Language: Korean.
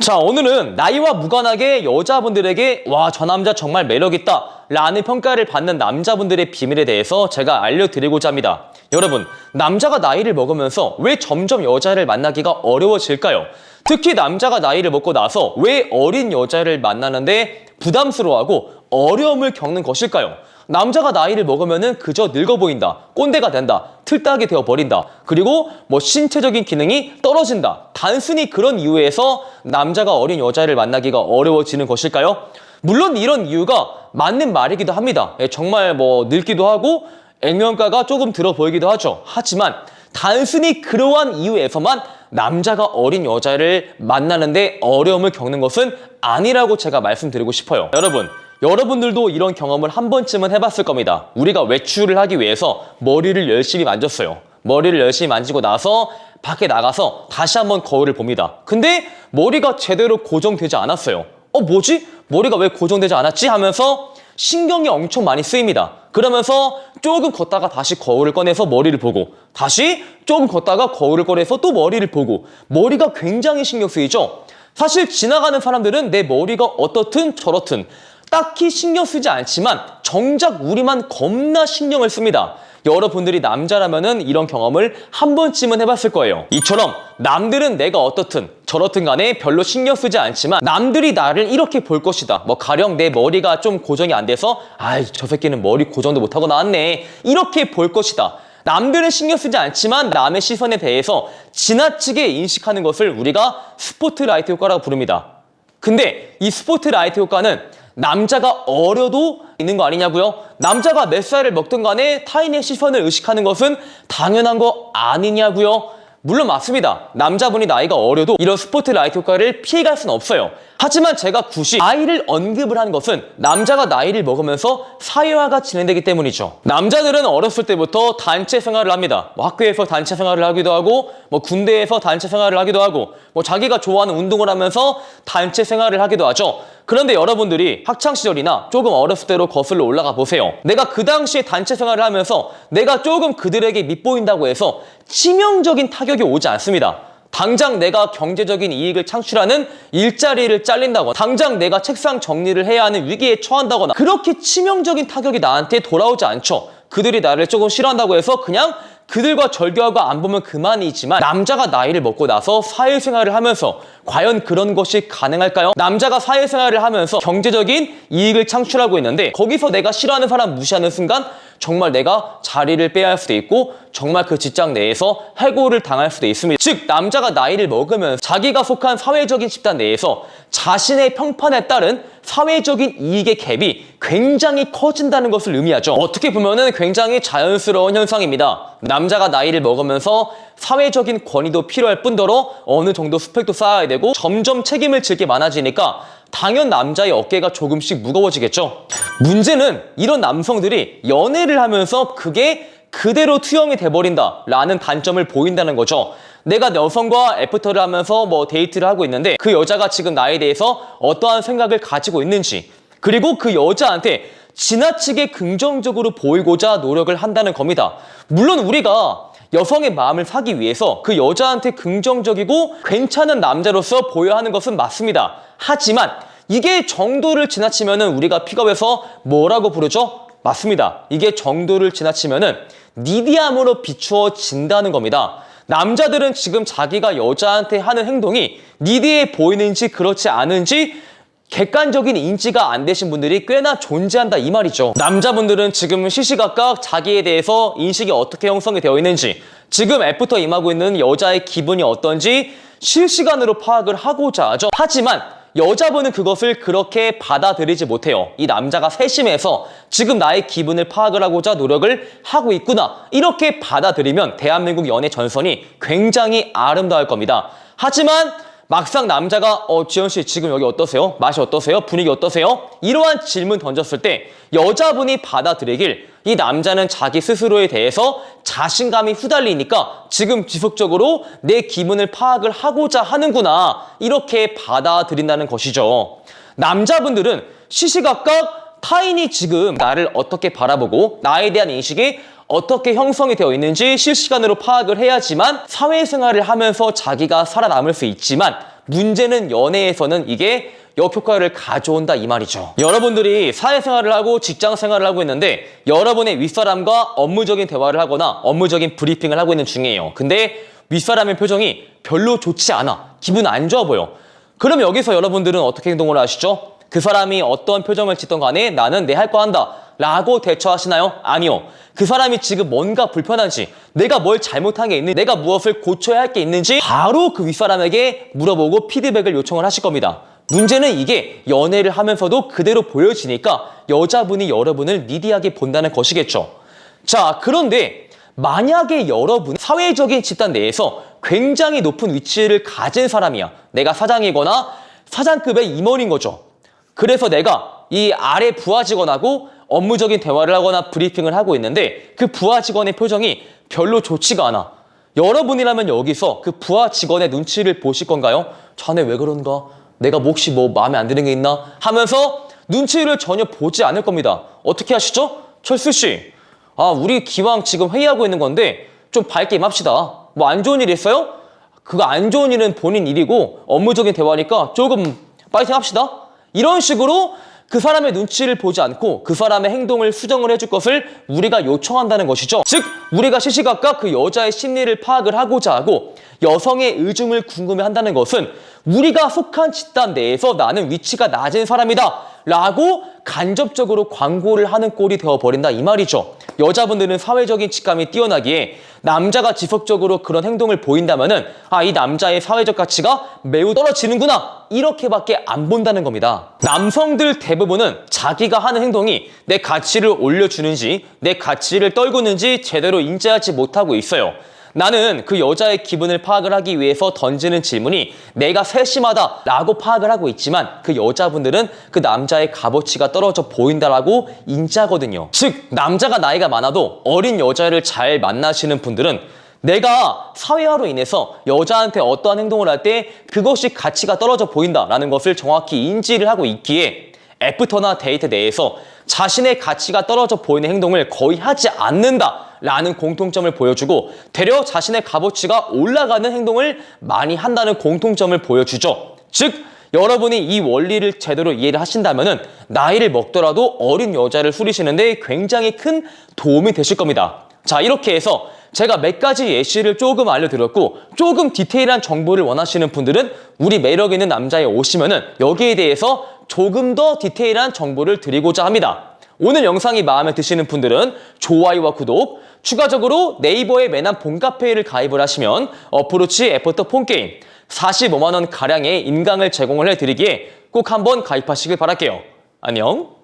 자, 오늘은 나이와 무관하게 여자분들에게 와, 저 남자 정말 매력있다 라는 평가를 받는 남자분들의 비밀에 대해서 제가 알려드리고자 합니다. 여러분, 남자가 나이를 먹으면서 왜 점점 여자를 만나기가 어려워질까요? 특히 남자가 나이를 먹고 나서 왜 어린 여자를 만나는데 부담스러워하고 어려움을 겪는 것일까요? 남자가 나이를 먹으면은 그저 늙어 보인다, 꼰대가 된다, 틀딱이 되어버린다, 그리고 신체적인 기능이 떨어진다. 단순히 그런 이유에서 남자가 어린 여자를 만나기가 어려워지는 것일까요? 물론 이런 이유가 맞는 말이기도 합니다. 정말 늙기도 하고 액면가가 조금 들어 보이기도 하죠. 하지만 단순히 그러한 이유에서만 남자가 어린 여자를 만나는데 어려움을 겪는 것은 아니라고 제가 말씀드리고 싶어요. 여러분들도 이런 경험을 한 번쯤은 해봤을 겁니다. 우리가 외출을 하기 위해서 머리를 열심히 만졌어요. 머리를 열심히 만지고 나서 밖에 나가서 다시 한번 거울을 봅니다. 근데 머리가 제대로 고정되지 않았어요. 뭐지? 머리가 왜 고정되지 않았지? 하면서 신경이 엄청 많이 쓰입니다. 그러면서 조금 걷다가 다시 거울을 꺼내서 머리를 보고, 다시 조금 걷다가 거울을 꺼내서 또 머리를 보고, 머리가 굉장히 신경 쓰이죠? 사실 지나가는 사람들은 내 머리가 어떻든 저렇든 딱히 신경 쓰지 않지만 정작 우리만 겁나 신경을 씁니다. 여러분들이 남자라면은 이런 경험을 한 번쯤은 해봤을 거예요. 이처럼 남들은 내가 어떻든 저렇든 간에 별로 신경 쓰지 않지만 남들이 나를 이렇게 볼 것이다. 가령 내 머리가 좀 고정이 안 돼서 아이, 저 새끼는 머리 고정도 못하고 나왔네, 이렇게 볼 것이다. 남들은 신경 쓰지 않지만 남의 시선에 대해서 지나치게 인식하는 것을 우리가 스포트라이트 효과라고 부릅니다. 근데 이 스포트라이트 효과는 남자가 어려도 있는 거 아니냐고요? 남자가 몇 살을 먹든 간에 타인의 시선을 의식하는 것은 당연한 거 아니냐고요? 물론 맞습니다. 남자분이 나이가 어려도 이런 스포트라이트 효과를 피해갈 수는 없어요. 하지만 제가 굳이 나이를 언급을 한 것은 남자가 나이를 먹으면서 사회화가 진행되기 때문이죠. 남자들은 어렸을 때부터 단체 생활을 합니다. 학교에서 단체 생활을 하기도 하고 군대에서 단체 생활을 하기도 하고 자기가 좋아하는 운동을 하면서 단체 생활을 하기도 하죠. 그런데 여러분들이 학창시절이나 조금 어렸을 때로 거슬러 올라가 보세요. 내가 그 당시에 단체 생활을 하면서 내가 조금 그들에게 밉보인다고 해서 치명적인 타격이 오지 않습니다. 당장 내가 경제적인 이익을 창출하는 일자리를 잘린다거나 당장 내가 책상 정리를 해야 하는 위기에 처한다거나 그렇게 치명적인 타격이 나한테 돌아오지 않죠. 그들이 나를 조금 싫어한다고 해서 그냥 그들과 절교하고 안 보면 그만이지만 남자가 나이를 먹고 나서 사회생활을 하면서 과연 그런 것이 가능할까요? 남자가 사회생활을 하면서 경제적인 이익을 창출하고 있는데 거기서 내가 싫어하는 사람 무시하는 순간 정말 내가 자리를 빼야 할 수도 있고 정말 그 직장 내에서 해고를 당할 수도 있습니다. 즉 남자가 나이를 먹으면 자기가 속한 사회적인 집단 내에서 자신의 평판에 따른 사회적인 이익의 갭이 굉장히 커진다는 것을 의미하죠. 어떻게 보면은 굉장히 자연스러운 현상입니다. 남자가 나이를 먹으면서 사회적인 권위도 필요할 뿐더러 어느 정도 스펙도 쌓아야 되고 점점 책임을 질 게 많아지니까 당연 남자의 어깨가 조금씩 무거워지겠죠. 문제는 이런 남성들이 연애를 하면서 그게 그대로 투영이 돼버린다 라는 단점을 보인다는 거죠. 내가 여성과 애프터를 하면서 데이트를 하고 있는데 그 여자가 지금 나에 대해서 어떠한 생각을 가지고 있는지, 그리고 그 여자한테 지나치게 긍정적으로 보이고자 노력을 한다는 겁니다. 물론 우리가 여성의 마음을 사기 위해서 그 여자한테 긍정적이고 괜찮은 남자로서 보여야 하는 것은 맞습니다. 하지만 이게 정도를 지나치면은 우리가 픽업해서 뭐라고 부르죠? 맞습니다. 이게 정도를 지나치면은 니디함으로 비추어진다는 겁니다. 남자들은 지금 자기가 여자한테 하는 행동이 니디해 보이는지 그렇지 않은지 객관적인 인지가 안 되신 분들이 꽤나 존재한다 이 말이죠. 남자분들은 지금 시시각각 자기에 대해서 인식이 어떻게 형성이 되어 있는지, 지금 애프터 임하고 있는 여자의 기분이 어떤지 실시간으로 파악을 하고자 하죠. 하지만 여자분은 그것을 그렇게 받아들이지 못해요. 이 남자가 세심해서 지금 나의 기분을 파악을 하고자 노력을 하고 있구나, 이렇게 받아들이면 대한민국 연애 전선이 굉장히 아름다울 겁니다. 하지만 막상 남자가 지현씨 지금 여기 어떠세요? 맛이 어떠세요? 분위기 어떠세요? 이러한 질문 던졌을 때 여자분이 받아들이길 이 남자는 자기 스스로에 대해서 자신감이 후달리니까 지금 지속적으로 내 기분을 파악을 하고자 하는구나, 이렇게 받아들인다는 것이죠. 남자분들은 시시각각 타인이 지금 나를 어떻게 바라보고 나에 대한 인식이 어떻게 형성이 되어 있는지 실시간으로 파악을 해야지만 사회생활을 하면서 자기가 살아남을 수 있지만, 문제는 연애에서는 이게 역효과를 가져온다 이 말이죠. 여러분들이 사회생활을 하고 직장생활을 하고 있는데 여러분의 윗사람과 업무적인 대화를 하거나 업무적인 브리핑을 하고 있는 중이에요. 근데 윗사람의 표정이 별로 좋지 않아. 기분 안 좋아 보여. 그럼 여기서 여러분들은 어떻게 행동을 하시죠? 그 사람이 어떤 표정을 짓던 간에 나는 내 할 거 한다 라고 대처하시나요? 아니요. 그 사람이 지금 뭔가 불편한지, 내가 뭘 잘못한 게 있는지, 내가 무엇을 고쳐야 할 게 있는지 바로 그 윗사람에게 물어보고 피드백을 요청을 하실 겁니다. 문제는 이게 연애를 하면서도 그대로 보여지니까 여자분이 여러분을 니디하게 본다는 것이겠죠. 자, 그런데 만약에 여러분 사회적인 집단 내에서 굉장히 높은 위치를 가진 사람이야. 내가 사장이거나 사장급의 임원인 거죠. 그래서 내가 이 아래 부하 직원하고 업무적인 대화를 하거나 브리핑을 하고 있는데 그 부하 직원의 표정이 별로 좋지가 않아. 여러분이라면 여기서 그 부하 직원의 눈치를 보실 건가요? 자네 왜 그런가? 내가 혹시 뭐 마음에 안 드는 게 있나? 하면서 눈치를 전혀 보지 않을 겁니다. 어떻게 하시죠? 철수 씨, 우리 기왕 지금 회의하고 있는 건데 좀 밝게 임합시다. 뭐 안 좋은 일 있어요? 그거 안 좋은 일은 본인 일이고 업무적인 대화니까 조금 파이팅 합시다. 이런 식으로 그 사람의 눈치를 보지 않고 그 사람의 행동을 수정을 해줄 것을 우리가 요청한다는 것이죠. 즉 우리가 시시각각 그 여자의 심리를 파악을 하고자 하고 여성의 의중을 궁금해한다는 것은 우리가 속한 집단 내에서 나는 위치가 낮은 사람이다 라고 간접적으로 광고를 하는 꼴이 되어버린다 이 말이죠. 여자분들은 사회적인 직감이 뛰어나기에 남자가 지속적으로 그런 행동을 보인다면은 이 남자의 사회적 가치가 매우 떨어지는구나 이렇게밖에 안 본다는 겁니다. 남성들 대부분은 자기가 하는 행동이 내 가치를 올려주는지 내 가치를 떨구는지 제대로 인지하지 못하고 있어요. 나는 그 여자의 기분을 파악을 하기 위해서 던지는 질문이 내가 세심하다 라고 파악을 하고 있지만 그 여자분들은 그 남자의 값어치가 떨어져 보인다라고 인지하거든요. 즉 남자가 나이가 많아도 어린 여자를 잘 만나시는 분들은 내가 사회화로 인해서 여자한테 어떠한 행동을 할 때 그것이 가치가 떨어져 보인다라는 것을 정확히 인지를 하고 있기에 애프터나 데이트 내에서 자신의 가치가 떨어져 보이는 행동을 거의 하지 않는다 라는 공통점을 보여주고 되려 자신의 값어치가 올라가는 행동을 많이 한다는 공통점을 보여주죠. 즉 여러분이 이 원리를 제대로 이해를 하신다면 나이를 먹더라도 어린 여자를 후리시는데 굉장히 큰 도움이 되실 겁니다. 자, 이렇게 해서 제가 몇 가지 예시를 조금 알려드렸고 조금 디테일한 정보를 원하시는 분들은 우리 매력 있는 남자에 오시면은 여기에 대해서 조금 더 디테일한 정보를 드리고자 합니다. 오늘 영상이 마음에 드시는 분들은 좋아요와 구독, 추가적으로 네이버의 매난 봄카페를 가입을 하시면 어프로치 애프터 폰게임 45만 원 가량의 인강을 제공을 해드리기에 꼭 한번 가입하시길 바랄게요. 안녕.